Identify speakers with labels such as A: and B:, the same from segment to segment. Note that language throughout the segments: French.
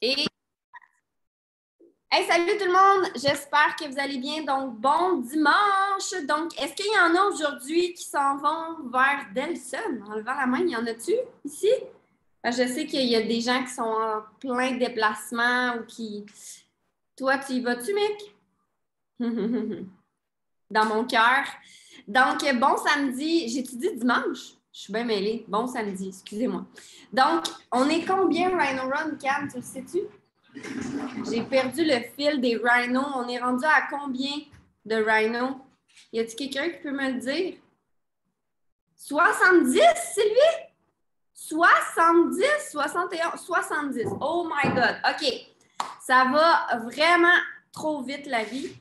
A: Et hey, salut tout le monde! J'espère que vous allez bien. Donc, bon dimanche! Donc, est-ce qu'il y en a aujourd'hui qui s'en vont vers Delson? En levant la main, y en a-tu ici? Je sais qu'il y a des gens qui sont en plein déplacement ou qui. Toi, tu y vas-tu, mec? Dans mon cœur. Donc, bon samedi. J'ai-tu dit dimanche? Je suis bien mêlée. Bon samedi, excusez-moi. Donc, on est combien Rhino Run, Cam? Tu le sais-tu? J'ai perdu le fil des rhinos. On est rendu à combien de rhinos? Y a-t-il quelqu'un qui peut me le dire? 70, Sylvie? 70, 71, 70. Oh my God. OK. Ça va vraiment trop vite, la vie.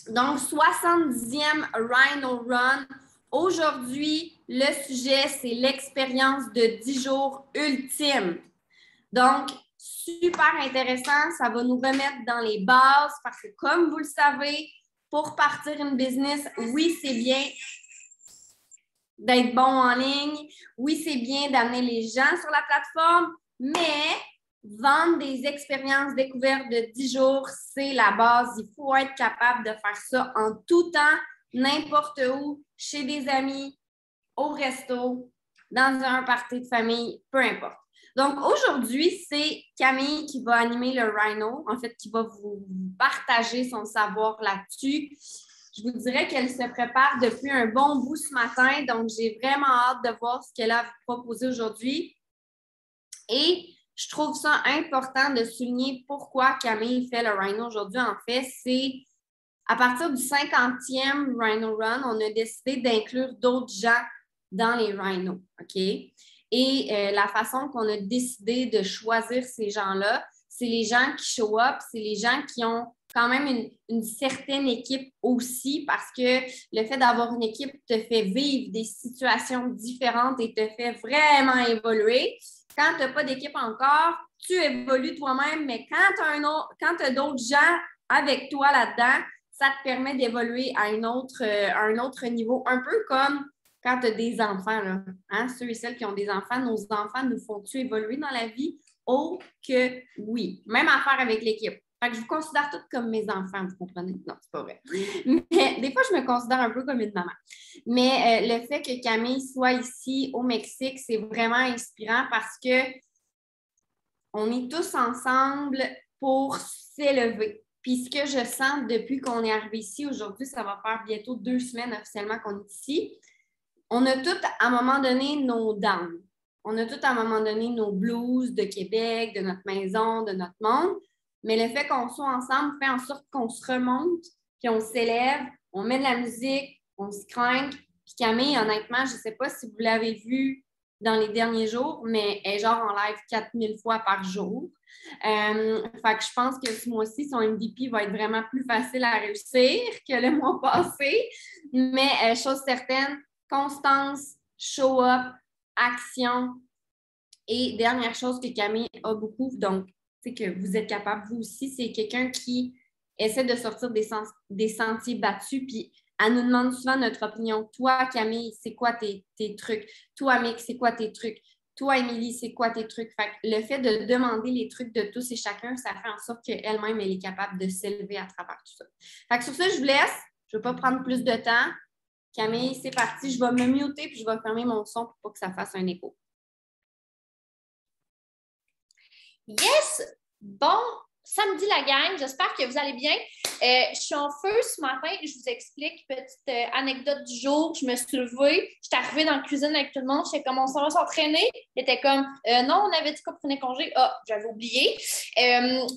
A: Donc, 70e Rhino Run. Aujourd'hui, le sujet, c'est l'expérience de 10 jours ultime. Donc, super intéressant. Ça va nous remettre dans les bases parce que, comme vous le savez, pour partir une business, oui, c'est bien d'être bon en ligne. Oui, c'est bien d'amener les gens sur la plateforme, mais vendre des expériences découvertes de 10 jours, c'est la base. Il faut être capable de faire ça en tout temps, n'importe où, chez des amis, au resto, dans un party de famille, peu importe. Donc, aujourd'hui, c'est Camille qui va animer le Rhino, en fait, qui va vous partager son savoir là-dessus. Je vous dirais qu'elle se prépare depuis un bon bout ce matin, donc j'ai vraiment hâte de voir ce qu'elle a à vous proposer aujourd'hui. Et je trouve ça important de souligner pourquoi Camille fait le Rhino aujourd'hui. En fait, c'est à partir du 50e Rhino Run, on a décidé d'inclure d'autres gens dans les rhinos, OK? Et la façon qu'on a décidé de choisir ces gens-là, c'est les gens qui show up, c'est les gens qui ont quand même une certaine équipe aussi, parce que le fait d'avoir une équipe te fait vivre des situations différentes et te fait vraiment évoluer. Quand tu n'as pas d'équipe encore, tu évolues toi-même, mais quand tu as d'autres gens avec toi là-dedans, ça te permet d'évoluer à un autre niveau, un peu comme quand tu as des enfants. Là. Hein? Ceux et celles qui ont des enfants, nos enfants nous font-tu évoluer dans la vie? Oh que oui. Même affaire avec l'équipe. Fait que je vous considère toutes comme mes enfants, vous comprenez? Non, c'est pas vrai. Mais des fois, je me considère un peu comme une maman. Mais le fait que Camille soit ici au Mexique, c'est vraiment inspirant parce que on est tous ensemble pour s'élever. Puis ce que je sens depuis qu'on est arrivé ici aujourd'hui, ça va faire bientôt 2 semaines officiellement qu'on est ici. On a tous, à un moment donné, nos downs. On a tous, à un moment donné, nos blues de Québec, de notre maison, de notre monde. Mais le fait qu'on soit ensemble fait en sorte qu'on se remonte, puis on s'élève, on met de la musique, on se craint. Puis Camille, honnêtement, je ne sais pas si vous l'avez vu dans les derniers jours, mais elle est genre en live 4000 fois par jour. Fait que je pense que ce mois-ci, son MVP va être vraiment plus facile à réussir que le mois passé. Mais chose certaine, constance, show up, action. Et dernière chose que Camille a beaucoup, donc, c'est que vous êtes capable, vous aussi, c'est quelqu'un qui essaie de sortir des sentiers battus, puis elle nous demande souvent notre opinion. Toi, Camille, c'est quoi tes trucs? Toi, Mick, c'est quoi tes trucs? Toi, Émilie, c'est quoi tes trucs? Fait que le fait de demander les trucs de tous et chacun, ça fait en sorte qu'elle-même, elle est capable de s'élever à travers tout ça. Fait que sur ça, je vous laisse. Je ne vais pas prendre plus de temps. Camille, c'est parti. Je vais me muter puis je vais fermer mon son pour pas que ça fasse un écho.
B: Yes! Bon samedi la gang, j'espère que vous allez bien. Je suis en feu ce matin, je vous explique, petite anecdote du jour. Je me suis levée, j'étais arrivée dans la cuisine avec tout le monde, j'étais comme on s'en va s'entraîner. J'étais comme non, on avait dit qu'on prenait congé. Ah, j'avais oublié.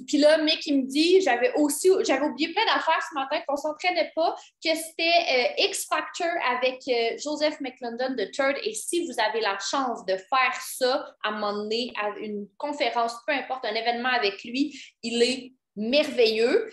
B: Puis là, Mick, il me dit, j'avais oublié plein d'affaires ce matin, qu'on ne s'entraînait pas, que c'était X Factor avec Joseph McClendon de Third. Et si vous avez la chance de faire ça à un moment donné, à une conférence, peu importe, un événement avec lui, il est merveilleux.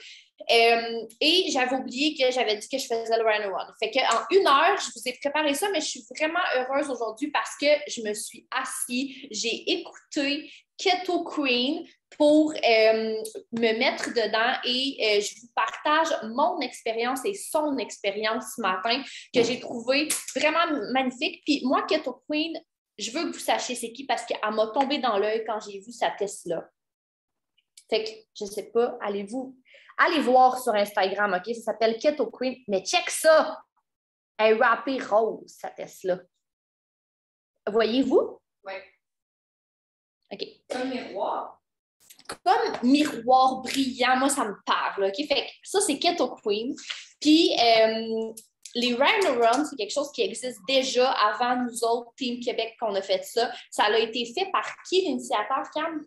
B: Et j'avais oublié que j'avais dit que je faisais le Rhino Run. Fait qu'en 1 heure, je vous ai préparé ça, mais je suis vraiment heureuse aujourd'hui parce que je me suis assise, j'ai écouté Keto Queen pour me mettre dedans et je vous partage mon expérience et son expérience ce matin que j'ai trouvé vraiment magnifique. Puis moi, Keto Queen, je veux que vous sachiez c'est qui parce qu'elle m'a tombé dans l'œil quand j'ai vu sa Tesla. Fait que, je ne sais pas, allez voir sur Instagram, OK? Ça s'appelle Keto Queen. Mais check ça! Elle est râpée rose, sa Tesla. Voyez-vous?
A: Oui.
B: OK.
A: Comme miroir.
B: Comme miroir brillant, moi, ça me parle, OK? Fait que ça, c'est Keto Queen. Puis, les Rhino Run, c'est quelque chose qui existe déjà avant nous autres, Team Québec, qu'on a fait ça. Ça a été fait par qui, l'initiateur, Cam?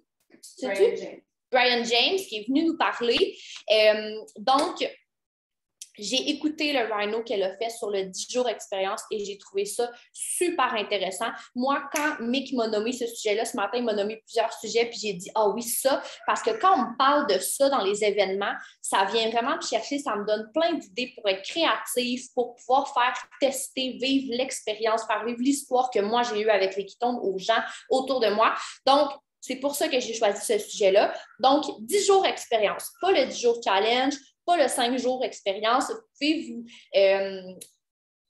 A: Brian James.
B: Brian James, qui est venu nous parler. Donc, j'ai écouté le Rhino qu'elle a fait sur le 10 jours expérience et j'ai trouvé ça super intéressant. Moi, quand Mick m'a nommé ce sujet-là, ce matin, il m'a nommé plusieurs sujets, puis j'ai dit « Ah oui, ça », parce que quand on me parle de ça dans les événements, ça vient vraiment me chercher, ça me donne plein d'idées pour être créative, pour pouvoir faire tester, vivre l'expérience, faire vivre l'histoire que moi, j'ai eue avec les ketones aux gens autour de moi. Donc, c'est pour ça que j'ai choisi ce sujet-là. Donc, 10 jours expérience, pas le 10 jours challenge, pas le 5 jours expérience. Vous pouvez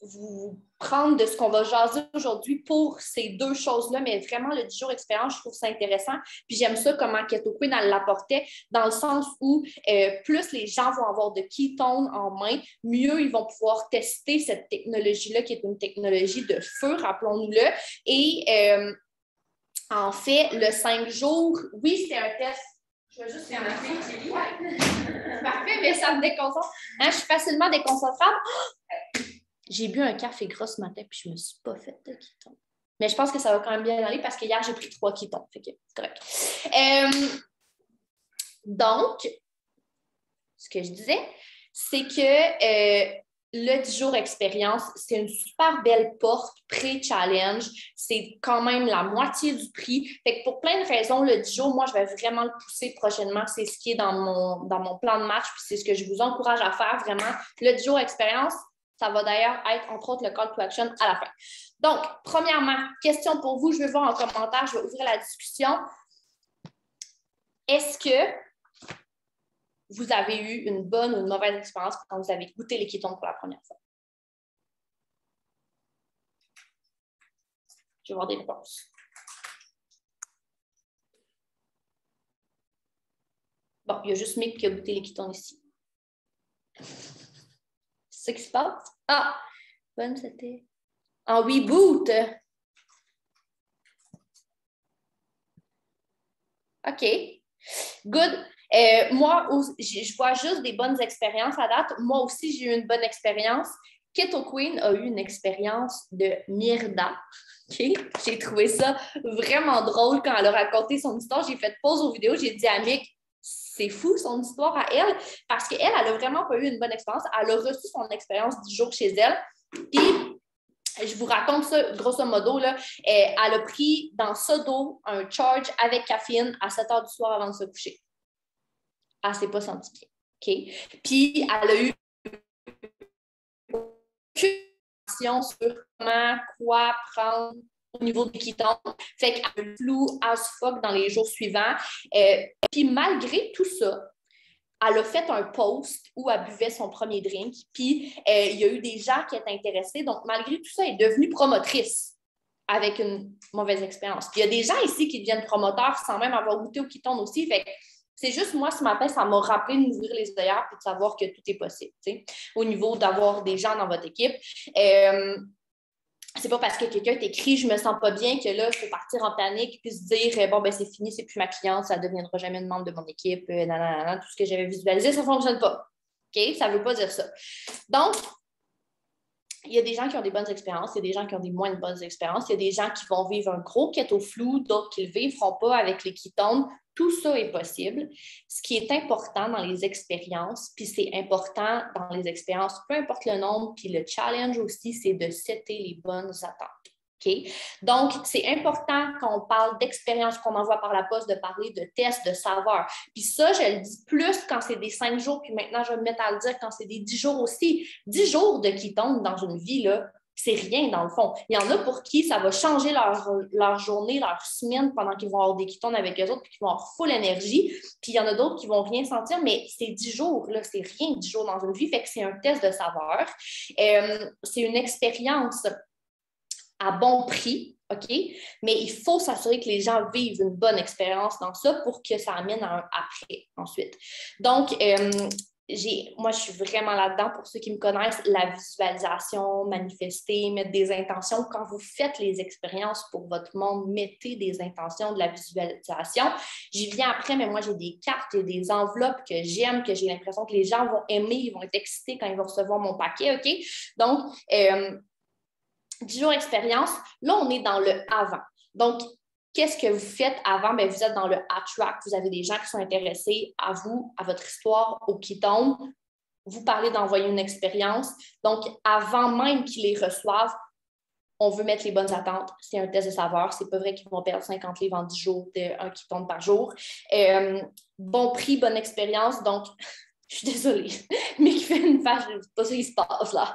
B: vous prendre de ce qu'on va jaser aujourd'hui pour ces deux choses-là, mais vraiment, le 10 jours expérience, je trouve ça intéressant. Puis j'aime ça comment Keto Queen, elle l'apportait dans le sens où plus les gens vont avoir de ketones en main, mieux ils vont pouvoir tester cette technologie-là, qui est une technologie de feu, rappelons-nous-le. Et en fait, le 5 jours, oui, c'est un test. Je vais juste faire un fille. Parfait, mais ça me déconcentre. Hein, je suis facilement déconcentrable. J'ai bu un café gras ce matin, puis je me suis pas fait de kéton. Mais je pense que ça va quand même bien aller parce que hier, j'ai pris 3 kétons. Fait que c'est correct. Donc, ce que je disais, c'est que le 10 jours expérience, c'est une super belle porte pré-challenge. C'est quand même la moitié du prix. Fait que pour plein de raisons, le 10 jours, moi, je vais vraiment le pousser prochainement. C'est ce qui est dans mon plan de match, puis c'est ce que je vous encourage à faire vraiment. Le 10 jours expérience, ça va d'ailleurs être, entre autres, le call to action à la fin. Donc, premièrement, question pour vous. Je vais voir en commentaire, je vais ouvrir la discussion. Est-ce que vous avez eu une bonne ou une mauvaise expérience quand vous avez goûté les kétones pour la première fois? Je vais voir des réponses. Bon, il y a juste Mick qui a goûté les kétones ici. C'est ça qui se passe? Ah! Bonne, c'était en reboot. OK. Good. Moi, je vois juste des bonnes expériences à date. Moi aussi, j'ai eu une bonne expérience. Keto Queen a eu une expérience de mierda. Okay? J'ai trouvé ça vraiment drôle quand elle a raconté son histoire. J'ai fait pause aux vidéos. J'ai dit à Mick, c'est fou son histoire à elle, parce qu'elle, elle a vraiment pas eu une bonne expérience. Elle a reçu son expérience 10 jours chez elle. Puis, je vous raconte ça, grosso modo, là, elle a pris dans ça d'eau un charge avec caféine à 7 h du soir avant de se coucher. Elle ne s'est pas sentie bien. Okay? Puis, elle a eu aucune information sur comment, quoi prendre au niveau des kétones. Fait qu'elle a eu flou as fuck dans les jours suivants. Puis, malgré tout ça, elle a fait un post où elle buvait son premier drink, puis il y a eu des gens qui étaient intéressés. Donc, malgré tout ça, elle est devenue promotrice avec une mauvaise expérience. Puis, il y a des gens ici qui deviennent promoteurs sans même avoir goûté au kétone aussi. Fait que c'est juste moi, ce matin, ça m'a rappelé de m'ouvrir les œillères et de savoir que tout est possible, t'sais, au niveau d'avoir des gens dans votre équipe. C'est pas parce que quelqu'un t'écrit « je me sens pas bien » que là, il faut partir en panique puis se dire « bon, ben c'est fini, c'est plus ma cliente, ça ne deviendra jamais une membre de mon équipe, nanana, tout ce que j'avais visualisé, ça ne fonctionne pas. » OK? Ça ne veut pas dire ça. Donc, il y a des gens qui ont des bonnes expériences, il y a des gens qui ont des moins bonnes expériences, il y a des gens qui vont vivre un gros keto flou, d'autres qui ne le vivront pas avec les ketones. Tout ça est possible. Ce qui est important dans les expériences, puis c'est important dans les expériences, peu importe le nombre, puis le challenge aussi, c'est de setter les bonnes attentes. Okay? Donc, c'est important quand on parle d'expérience qu'on envoie par la poste, de parler de tests, de saveurs. Puis ça, je le dis plus quand c'est des 5 jours, puis maintenant, je vais me mettre à le dire quand c'est des 10 jours aussi. 10 jours de kétone dans une vie, là, c'est rien dans le fond. Il y en a pour qui ça va changer leur journée, leur semaine pendant qu'ils vont avoir des ketones avec eux autres, puis qu'ils vont avoir full énergie. Puis il y en a d'autres qui vont rien sentir, mais c'est 10 jours, là, c'est rien 10 jours dans une vie, fait que c'est un test de saveur. C'est une expérience à bon prix, OK? Mais il faut s'assurer que les gens vivent une bonne expérience dans ça pour que ça amène à un après ensuite. Donc, moi, je suis vraiment là-dedans, pour ceux qui me connaissent, la visualisation, manifester, mettre des intentions. Quand vous faites les expériences pour votre monde, mettez des intentions, de la visualisation. J'y viens après, mais moi, j'ai des cartes, j'ai des enveloppes que j'aime, que j'ai l'impression que les gens vont aimer, ils vont être excités quand ils vont recevoir mon paquet, OK? Donc, 10 jours expérience, là, on est dans le avant. Donc, qu'est-ce que vous faites avant? Bien, vous êtes dans le attract. Vous avez des gens qui sont intéressés à vous, à votre histoire, au qui tombe. Vous parlez d'envoyer une expérience. Donc, avant même qu'ils les reçoivent, on veut mettre les bonnes attentes. C'est un test de saveur. C'est pas vrai qu'ils vont perdre 50 livres en 10 jours, un qui tombe par jour. Bon prix, bonne expérience. Donc, je suis désolée, mais qui fait une page, c'est pas ça qui se passe là.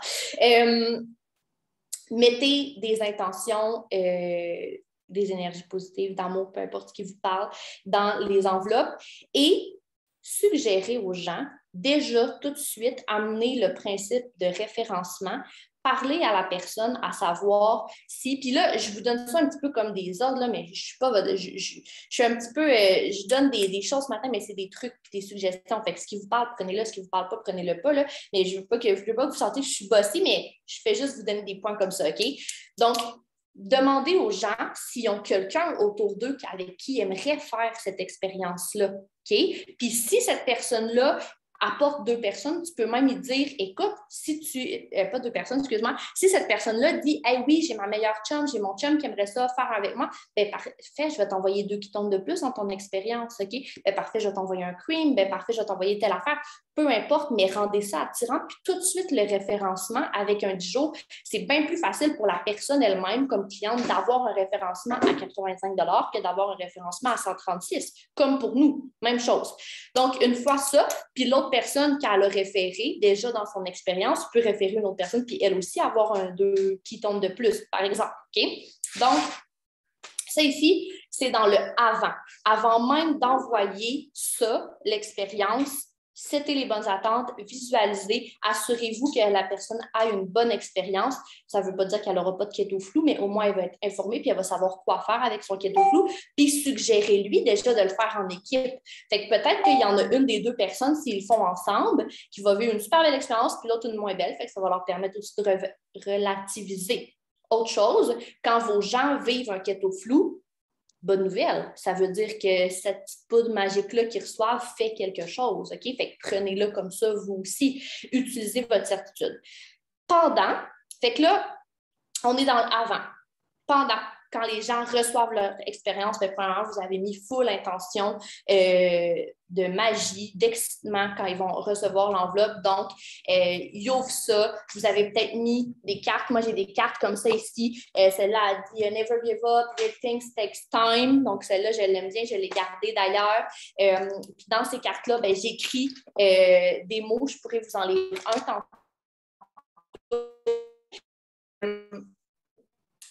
B: Mettez des intentions, des énergies positives, d'amour, peu importe ce qui vous parle, dans les enveloppes et suggérez aux gens, déjà tout de suite, amener le principe de référencement, parler à la personne, à savoir si... Puis là, je vous donne ça un petit peu comme des ordres, là, mais je suis pas... Je suis un petit peu... je donne des choses ce matin, mais c'est des trucs, des suggestions. Fait que ce qui vous parle, prenez-le. Ce qui vous parle pas, prenez-le pas. Là. Mais je veux pas que vous sentiez que je suis bossy, mais je fais juste vous donner des points comme ça, OK? Donc, demandez aux gens s'ils ont quelqu'un autour d'eux avec qui ils aimeraient faire cette expérience-là, OK? Puis si cette personne-là apporte 2 personnes, tu peux même lui dire, écoute, si tu... pas 2 personnes, excuse-moi. Si cette personne-là dit, hey, oui, j'ai ma meilleure chum, j'ai mon chum qui aimerait ça faire avec moi, bien parfait, je vais t'envoyer 2 qui tombent de plus dans ton expérience, OK? Bien parfait, je vais t'envoyer un cream, bien parfait, je vais t'envoyer telle affaire. Peu importe, mais rendez ça attirant. Puis tout de suite, le référencement avec un 10 jours, c'est bien plus facile pour la personne elle-même, comme cliente, d'avoir un référencement à 85 $ que d'avoir un référencement à 136 comme pour nous, même chose. Donc, une fois ça, puis l'autre personne qui a le référé, déjà dans son expérience, peut référer une autre personne, puis elle aussi avoir un 2 qui tombe de plus, par exemple. OK? Donc, ça ici, c'est dans le avant. Avant même d'envoyer ça, l'expérience, setez les bonnes attentes, visualisez, assurez-vous que la personne a une bonne expérience. Ça ne veut pas dire qu'elle n'aura pas de keto flou, mais au moins elle va être informée puis elle va savoir quoi faire avec son keto flou. Puis suggérez-lui déjà de le faire en équipe. Fait que peut-être qu'il y en a une des 2 personnes, s'ils le font ensemble, qui va vivre une super belle expérience, puis l'autre une moins belle. Fait que ça va leur permettre aussi de relativiser. Autre chose, quand vos gens vivent un keto flou, bonne nouvelle. Ça veut dire que cette petite poudre magique-là qu'ils reçoivent fait quelque chose. OK? Fait que prenez-le comme ça, vous aussi. Utilisez votre certitude. Pendant, fait que là, on est dans l'avant. Pendant, quand les gens reçoivent leur expérience, premièrement, vous avez mis full intention de magie, d'excitement quand ils vont recevoir l'enveloppe. Donc, ils ouvrent ça. Vous avez peut-être mis des cartes. Moi, j'ai des cartes comme ça ici. Celle-là a dit « Never give up, great things takes time ». Donc, celle-là, je l'aime bien. Je l'ai gardée d'ailleurs. Puis dans ces cartes-là, j'écris des mots. Je pourrais vous en lire un tantôt.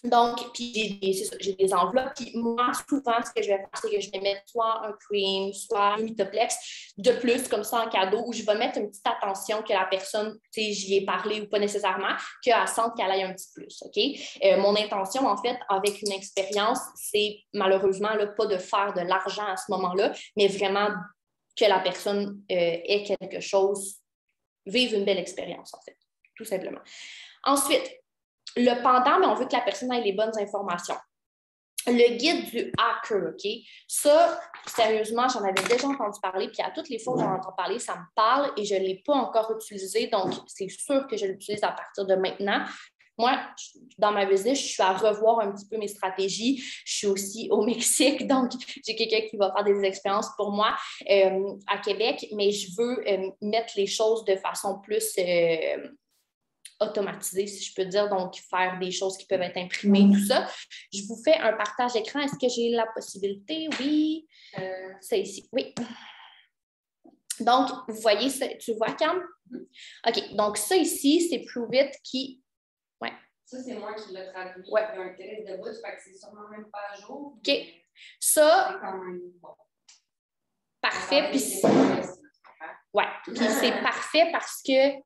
B: Donc, puis j'ai des enveloppes. Puis moi, souvent, ce que je vais faire, c'est que je vais mettre soit un cream, soit un Mitoplex de plus, comme ça, en cadeau, où je vais mettre une petite attention que la personne, tu sais, j'y ai parlé ou pas nécessairement, qu'elle sente qu'elle aille un petit plus, OK? Mon intention, en fait, avec une expérience, c'est malheureusement là, pas de faire de l'argent à ce moment-là, mais vraiment que la personne ait quelque chose, vive une belle expérience, en fait, tout simplement. Ensuite, le pendant, mais on veut que la personne ait les bonnes informations. Le guide du hacker, OK? Ça, sérieusement, j'en avais déjà entendu parler, puis à toutes les fois où j'en entends parler, ça me parle et je ne l'ai pas encore utilisé, donc c'est sûr que je l'utilise à partir de maintenant. Moi, dans ma business, je suis à revoir un petit peu mes stratégies. Je suis aussi au Mexique, donc j'ai quelqu'un qui va faire des expériences pour moi à Québec, mais je veux mettre les choses de façon plus... automatisé, si je peux dire, donc faire des choses qui peuvent être imprimées, tout ça. Je vous fais un partage d'écran. Est-ce que j'ai la possibilité? Oui. C'est ici. Oui. Donc, vous voyez, ça, tu vois, Cam? OK. Donc, ça ici, c'est Prove It qui... Ouais.
A: Ça, c'est moi qui l'ai traduit.
B: Ouais.
A: Il y a un test de bout, fait que c'est sûrement même pas à jour.
B: OK. Ça...
A: C'est quand même bon.
B: Parfait. Puis... Ouais. Puis c'est parfait parce que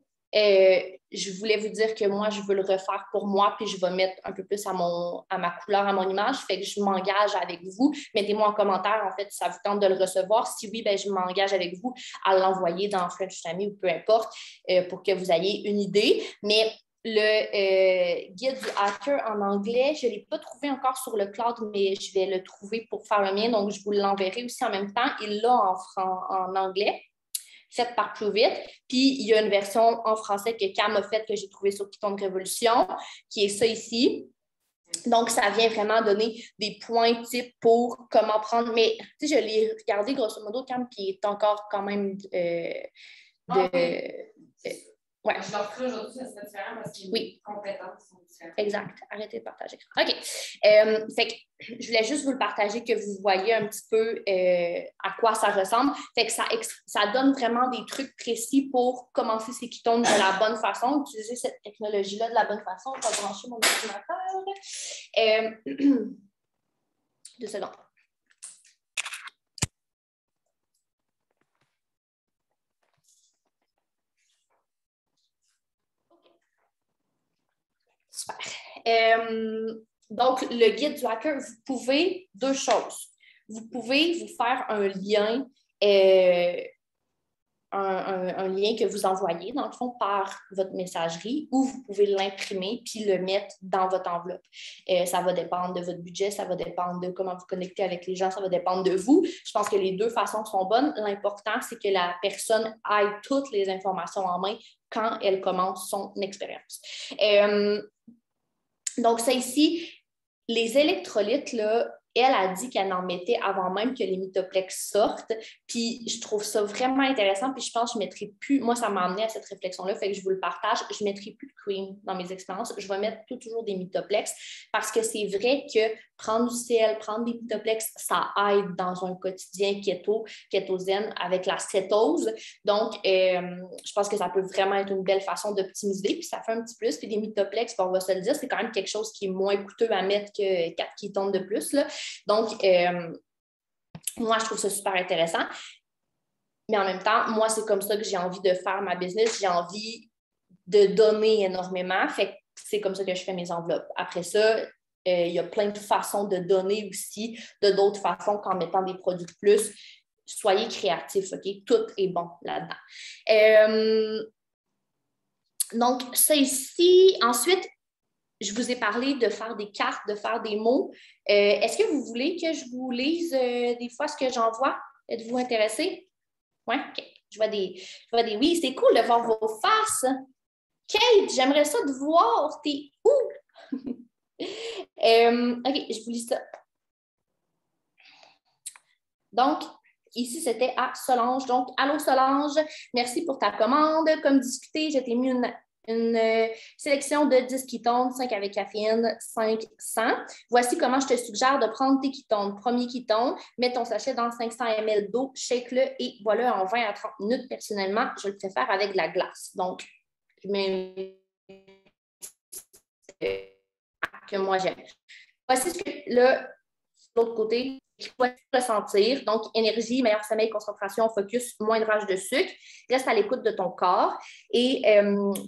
B: Je voulais vous dire que moi, je veux le refaire pour moi, puis je vais mettre un peu plus à ma couleur, à mon image. Fait que je m'engage avec vous. Mettez-moi en commentaire, en fait, si ça vous tente de le recevoir. Si oui, ben, je m'engage avec vous à l'envoyer dans French Family ou peu importe pour que vous ayez une idée. Mais le guide du hacker en anglais, je ne l'ai pas trouvé encore sur le cloud, mais je vais le trouver pour faire le mien. Donc, je vous l'enverrai aussi en même temps. Il l'a en anglais, faite par Provit. Puis, il y a une version en français que Cam a faite, que j'ai trouvée sur Python de Révolution, qui est ça ici. Donc, ça vient vraiment donner des points types pour comment prendre. Mais, tu sais, je l'ai regardé grosso modo, Cam, puis il est encore quand même
A: Ouais. Je leur ferai aujourd'hui, ça serait différent parce que les compétences sont différentes.
B: Exact. Arrêtez de partager. OK. Fait que je voulais juste vous le partager, que vous voyez un petit peu à quoi ça ressemble. Fait que ça donne vraiment des trucs précis pour commencer ces Python de la bonne façon, utiliser cette technologie-là de la bonne façon. Je vais brancher mon ordinateur. 2 secondes. Super. Donc, le guide du hacker, vous pouvez 2 choses. Vous pouvez vous faire un lien, un lien que vous envoyez, dans le fond, par votre messagerie, ou vous pouvez l'imprimer puis le mettre dans votre enveloppe. Ça va dépendre de votre budget, ça va dépendre de comment vous connectez avec les gens, ça va dépendre de vous. Je pense que les 2 façons sont bonnes. L'important, c'est que la personne ait toutes les informations en main quand elle commence son expérience. Donc, ça ici, les électrolytes, là, elle a dit qu'elle en mettait avant même que les Mythoplex sortent. Puis, je trouve ça vraiment intéressant. Puis, je pense que je ne mettrai plus... Moi, ça m'a amené à cette réflexion-là, fait que je vous le partage. Je ne mettrai plus de cream dans mes expériences. Je vais mettre toujours des Mythoplex parce que c'est vrai que prendre du sel, prendre des Mythoplex, ça aide dans un quotidien kétosène avec la cétose. Donc, je pense que ça peut vraiment être une belle façon d'optimiser. Puis, ça fait un petit plus. Puis, des Mythoplex, on va se le dire, c'est quand même quelque chose qui est moins coûteux à mettre que 4 kétones de plus, là. Donc, moi, je trouve ça super intéressant. Mais en même temps, moi, c'est comme ça que j'ai envie de faire ma business. J'ai envie de donner énormément. Fait que c'est comme ça que je fais mes enveloppes. Après ça, il y a plein de façons de donner aussi, de d'autres façons qu'en mettant des produits de plus. Soyez créatifs, OK? Tout est bon là-dedans. Donc, ça ici. Ensuite, je vous ai parlé de faire des cartes, de faire des mots. Est-ce que vous voulez que je vous lise des fois ce que j'envoie? Êtes-vous intéressé? Oui, OK. Je vois des oui, c'est cool de voir vos faces. Kate, j'aimerais ça te voir. T'es où? OK, je vous lis ça. Donc, ici, c'était à Solange. Donc, allô Solange, merci pour ta commande. Comme discuté, je t'ai mis une sélection de 10 ketones, 5 avec caféine, 5 sans. Voici comment je te suggère de prendre tes ketones. Premier ketone, mets ton sachet dans 500 ml d'eau, shake-le et voilà en 20 à 30 minutes. Personnellement, je le préfère avec de la glace. Donc, je mets que moi j'aime. Voici ce que là, de l'autre côté, je dois ressentir. Donc, énergie, meilleur sommeil, concentration, focus, moins de rage de sucre. Reste à l'écoute de ton corps. Et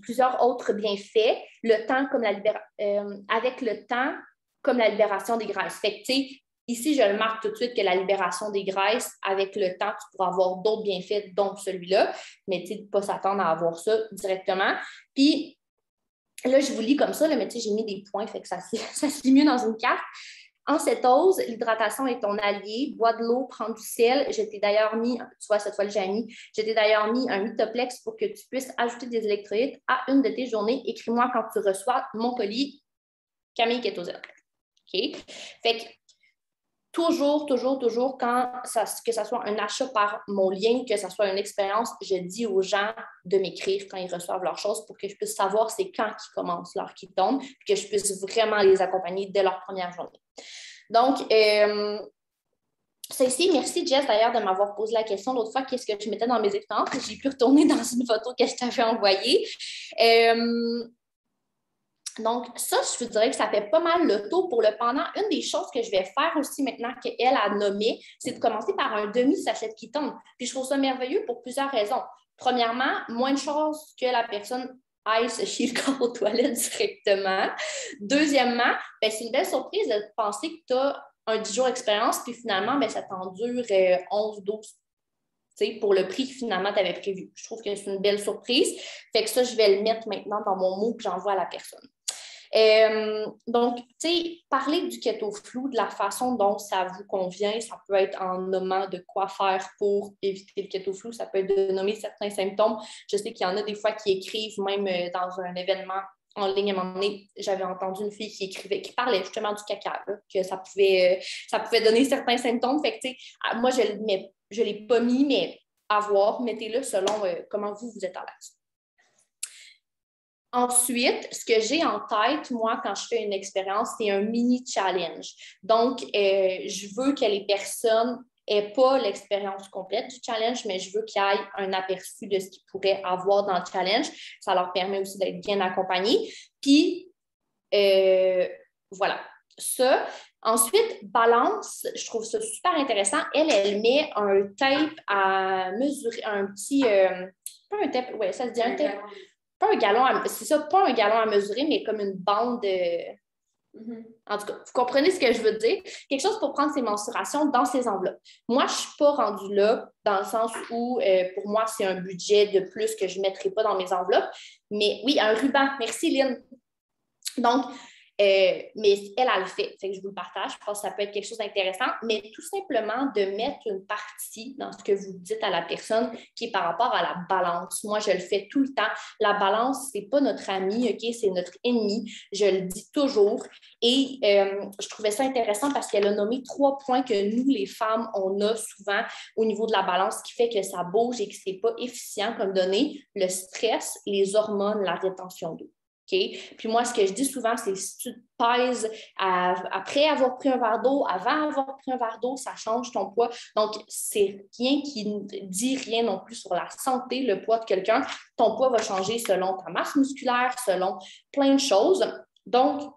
B: plusieurs autres bienfaits. Le temps comme avec le temps, comme la libération des graisses. Fait que, tu sais, ici, je le marque tout de suite que la libération des graisses, avec le temps, tu pourras avoir d'autres bienfaits, dont celui-là. Mais, tu sais, ne pas s'attendre à avoir ça directement. Puis, là, je vous lis comme ça, là, mais tu sais, j'ai mis des points, fait que ça se lit mieux dans une carte. En cétose, l'hydratation est ton allié. Bois de l'eau, prends du sel. Je t'ai d'ailleurs mis, tu vois, cette fois, j'ai mis, je t'ai d'ailleurs mis un Mythoplex pour que tu puisses ajouter des électrolytes à une de tes journées. Écris-moi quand tu reçois mon colis Camille Kétosène. OK? Fait que toujours, que ce soit un achat par mon lien, que ce soit une expérience, je dis aux gens de m'écrire quand ils reçoivent leurs choses pour que je puisse savoir c'est quand ils commencent l'heure qui tombe, puis que je puisse vraiment les accompagner dès leur première journée. Donc, ça ici, merci Jess d'ailleurs de m'avoir posé la question l'autre fois, qu'est-ce que je mettais dans mes expériences. J'ai pu retourner dans une photo que je t'avais envoyée. Donc, ça, je vous dirais que ça fait pas mal le tour pour le pendant. Une des choses que je vais faire aussi maintenant qu'elle a nommé, c'est de commencer par un demi-sachet de ketone. Puis je trouve ça merveilleux pour plusieurs raisons. Premièrement, moins de chances que la personne aille se chier le corps aux toilettes directement. Deuxièmement, ben, c'est une belle surprise de penser que tu as un 10 jours d'expérience, puis finalement, ben, ça t'endure 11, 12 pour le prix que finalement tu avais prévu. Je trouve que c'est une belle surprise. Fait que ça, je vais le mettre maintenant dans mon mot que j'envoie à la personne. Donc, tu sais, parler du keto flou, de la façon dont ça vous convient, ça peut être en nommant de quoi faire pour éviter le keto flou, ça peut être de nommer certains symptômes. Je sais qu'il y en a des fois qui écrivent même dans un événement en ligne. À un moment donné, j'avais entendu une fille qui parlait justement du caca, là, que ça pouvait donner certains symptômes. Fait que, tu sais, moi, je ne l'ai pas mis, mais à voir, mettez-le selon comment vous êtes à l'aise. Ensuite, ce que j'ai en tête, moi, quand je fais une expérience, c'est un mini challenge. Donc, je veux que les personnes n'aient pas l'expérience complète du challenge, mais je veux qu'ils aient un aperçu de ce qu'ils pourraient avoir dans le challenge. Ça leur permet aussi d'être bien accompagnés. Puis, voilà, ça. Ensuite, balance, je trouve ça super intéressant. Elle met un tape à mesurer, un petit, pas un tape, ouais, ça se dit un tape. Pas un galon, c'est ça, pas un galon à mesurer, mais comme une bande de... En tout cas, vous comprenez ce que je veux dire? Quelque chose pour prendre ses mensurations dans ses enveloppes. Moi, je ne suis pas rendue là, dans le sens où, pour moi, c'est un budget de plus que je ne mettrai pas dans mes enveloppes. Mais oui, un ruban. Merci, Lynn. Donc, mais elle le fait. Fait que je vous le partage. Je pense que ça peut être quelque chose d'intéressant. Mais tout simplement de mettre une partie dans ce que vous dites à la personne qui est par rapport à la balance. Moi, je le fais tout le temps. La balance, ce n'est pas notre ami, OK? C'est notre ennemi. Je le dis toujours. Et je trouvais ça intéressant parce qu'elle a nommé 3 points que nous, les femmes, on a souvent au niveau de la balance qui fait que ça bouge et que ce n'est pas efficient comme données. Le stress, les hormones, la rétention d'eau. Okay? Puis moi, ce que je dis souvent, c'est si tu te pèses après avoir pris un verre d'eau, avant avoir pris un verre d'eau, ça change ton poids. Donc, c'est rien qui ne dit rien non plus sur la santé, le poids de quelqu'un. Ton poids va changer selon ta masse musculaire, selon plein de choses. Donc,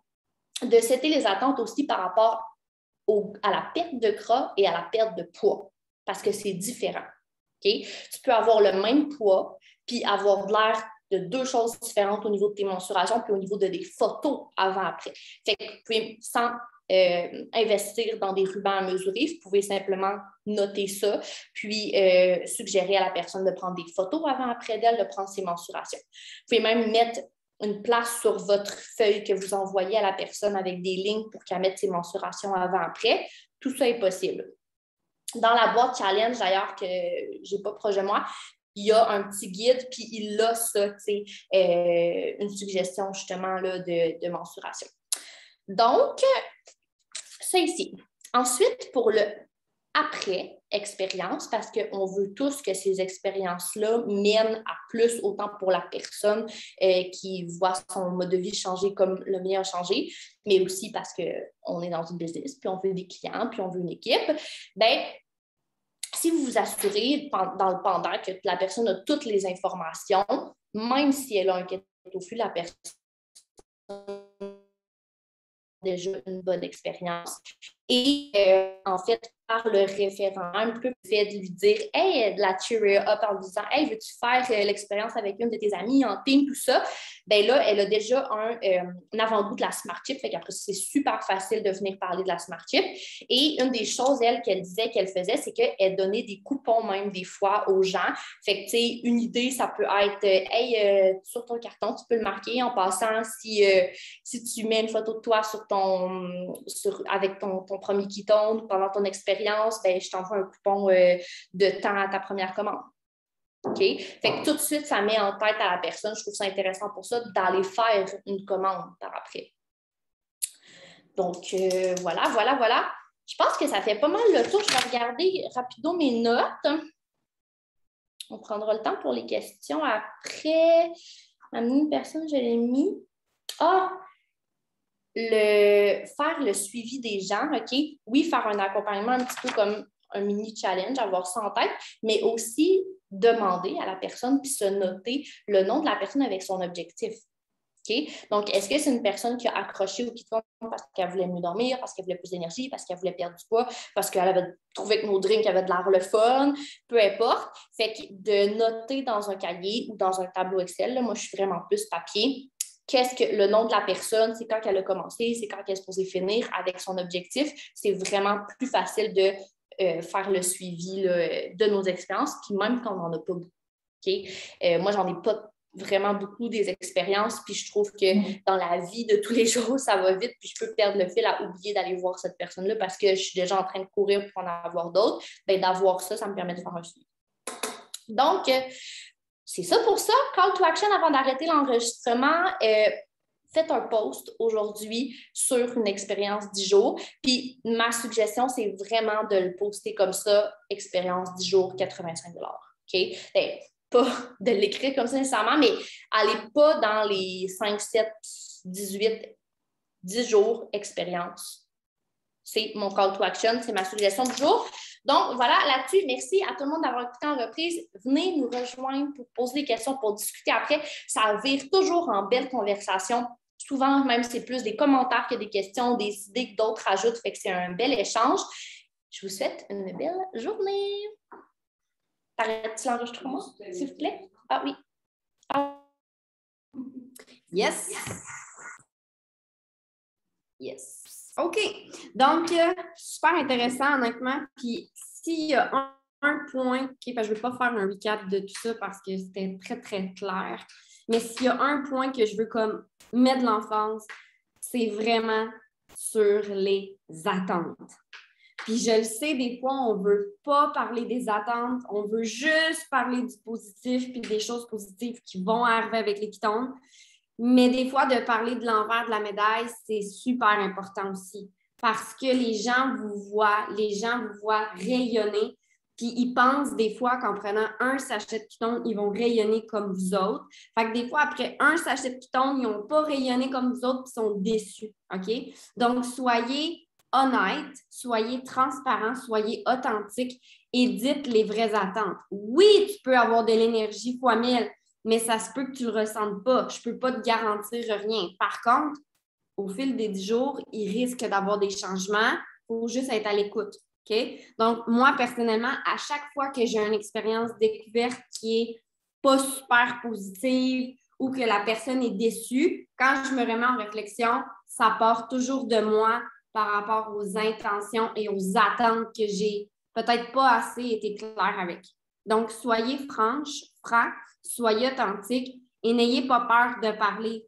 B: de setter les attentes aussi par rapport à la perte de gras et à la perte de poids, parce que c'est différent. Okay? Tu peux avoir le même poids, puis avoir de l'air de 2 choses différentes au niveau de tes mensurations puis au niveau de des photos avant-après. Fait que vous pouvez, sans investir dans des rubans à mesurer, vous pouvez simplement noter ça, puis suggérer à la personne de prendre des photos avant-après d'elle, de prendre ses mensurations. Vous pouvez même mettre une place sur votre feuille que vous envoyez à la personne avec des lignes pour qu'elle mette ses mensurations avant-après. Tout ça est possible. Dans la boîte challenge, d'ailleurs, que je n'ai pas proche de moi, il y a un petit guide, puis il a ça, tu sais, une suggestion justement là, de mensuration. Donc, ça ici. Ensuite, pour le après-expérience, parce qu'on veut tous que ces expériences-là mènent à plus, autant pour la personne qui voit son mode de vie changer comme le mien a changé, mais aussi parce qu'on est dans une business, puis on veut des clients, puis on veut une équipe. Bien, si vous vous assurez dans le pendant que la personne a toutes les informations, même si elle a un keto flux, la personne a déjà une bonne expérience. Et en fait, par le référent, un peu fait de lui dire « Hey, de la cheer up » en lui disant « Hey, veux-tu faire l'expérience avec une de tes amies en team, tout ça? » Bien là, elle a déjà un avant-goût de la Smart Chip. Fait qu'après, c'est super facile de venir parler de la Smart Chip. Et une des choses, qu'elle disait qu'elle faisait, c'est qu'elle donnait des coupons même des fois aux gens. Fait que, tu sais, une idée, ça peut être « Hey, sur ton carton, tu peux le marquer en passant si tu mets une photo de toi avec ton premier ketone pendant ton expérience, ben, je t'envoie un coupon de temps à ta première commande. OK? Fait que tout de suite, ça met en tête à la personne. Je trouve ça intéressant pour ça d'aller faire une commande par après. Donc, voilà. Je pense que ça fait pas mal le tour. Je vais regarder rapido mes notes. On prendra le temps pour les questions après. Une personne, je l'ai mis. Faire le suivi des gens, OK? Oui, faire un accompagnement un petit peu comme un mini challenge, avoir ça en tête, mais aussi demander à la personne puis se noter le nom de la personne avec son objectif. Okay? Donc, est-ce que c'est une personne qui a accroché au ketone parce qu'elle voulait mieux dormir, parce qu'elle voulait plus d'énergie, parce qu'elle voulait perdre du poids, parce qu'elle avait trouvé que nos drinks avaient de l'air le fun, peu importe. Fait que de noter dans un cahier ou dans un tableau Excel, là, moi, je suis vraiment plus papier. Qu'est-ce que le nom de la personne, c'est quand elle a commencé, c'est quand elle est supposée finir avec son objectif. C'est vraiment plus facile de faire le suivi là, de nos expériences, puis même quand on n'en a pas beaucoup. Okay? Moi, j'en ai pas vraiment beaucoup des expériences, puis je trouve que dans la vie de tous les jours, ça va vite, puis je peux perdre le fil à oublier d'aller voir cette personne-là parce que je suis déjà en train de courir pour en avoir d'autres. Bien, d'avoir ça, ça me permet de faire un suivi. Donc, c'est ça pour ça. Call to action avant d'arrêter l'enregistrement. Faites un post aujourd'hui sur une expérience 10 jours. Puis ma suggestion, c'est vraiment de le poster comme ça, expérience 10 jours, 85 $. OK? Bien, pas de l'écrire comme ça nécessairement, mais allez pas dans les 5, 7, 18, 10 jours expérience. C'est mon call to action, c'est ma suggestion du jour. Donc, voilà, là-dessus, merci à tout le monde d'avoir écouté en reprise. Venez nous rejoindre pour poser des questions, pour discuter après. Ça vire toujours en belle conversation. Souvent, même, c'est plus des commentaires que des questions, des idées que d'autres ajoutent. Fait que c'est un bel échange. Je vous souhaite une belle journée. T'arrêtes-tu l'enregistrement, s'il vous plaît? Ah oui. Ah.
A: Yes. Yes. OK. Donc, super intéressant, honnêtement. Puis, s'il y a un point, OK, parce que je ne vais pas faire un recap de tout ça parce que c'était très, très clair. Mais s'il y a un point que je veux comme mettre de l'emphase, c'est vraiment sur les attentes. Puis je le sais, des fois, on ne veut pas parler des attentes, on veut juste parler du positif puis des choses positives qui vont arriver avec les ketones. Mais des fois, de parler de l'envers de la médaille, c'est super important aussi parce que les gens vous voient rayonner. Puis ils pensent des fois qu'en prenant un sachet de ketone, ils vont rayonner comme vous autres. Fait que des fois, après un sachet de ketone, ils n'ont pas rayonné comme vous autres et sont déçus. OK? Donc, soyez honnête, soyez transparent, soyez authentique et dites les vraies attentes. Oui, tu peux avoir de l'énergie fois 1000, mais ça se peut que tu ne le ressentes pas. Je ne peux pas te garantir rien. Par contre, au fil des 10 jours, il risque d'avoir des changements. Il faut juste être à l'écoute. Okay? Donc, moi, personnellement, à chaque fois que j'ai une expérience découverte qui n'est pas super positive ou que la personne est déçue, quand je me remets en réflexion, ça part toujours de moi par rapport aux intentions et aux attentes que j'ai peut-être pas assez été claire avec. Donc, soyez franc, soyez authentique et n'ayez pas peur de parler.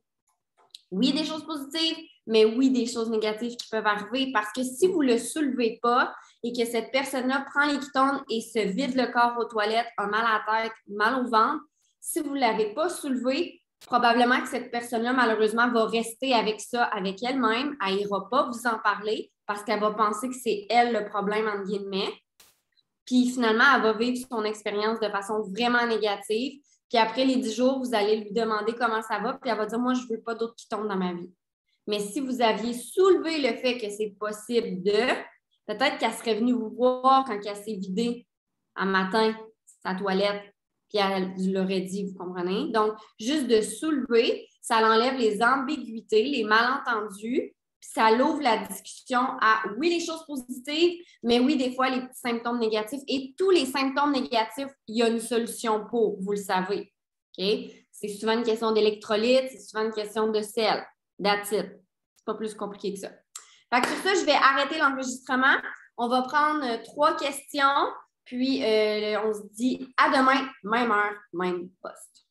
A: Oui, des choses positives, mais oui, des choses négatives qui peuvent arriver parce que si vous ne le soulevez pas et que cette personne-là prend les ketones et se vide le corps aux toilettes, a mal à la tête, mal au ventre, si vous ne l'avez pas soulevé, probablement que cette personne-là, malheureusement, va rester avec ça, avec elle-même. Elle n'ira pas vous en parler parce qu'elle va penser que c'est elle le problème, entre guillemets. Puis finalement, elle va vivre son expérience de façon vraiment négative. Puis après les 10 jours, vous allez lui demander comment ça va, puis elle va dire « Moi, je ne veux pas d'autres ketones dans ma vie. » Mais si vous aviez soulevé le fait que c'est possible peut-être qu'elle serait venue vous voir quand elle s'est vidée un matin sa toilette, puis elle l'aurait dit, vous comprenez? Donc, juste de soulever, ça enlève les ambiguïtés, les malentendus, puis ça l'ouvre la discussion à, oui, les choses positives, mais oui, des fois, les petits symptômes négatifs. Et tous les symptômes négatifs, il y a une solution pour, vous le savez. Okay? C'est souvent une question d'électrolytes, c'est souvent une question de sel. That's it. C'est pas plus compliqué que ça. Fait que sur ça, je vais arrêter l'enregistrement. On va prendre 3 questions, puis on se dit à demain, même heure, même poste.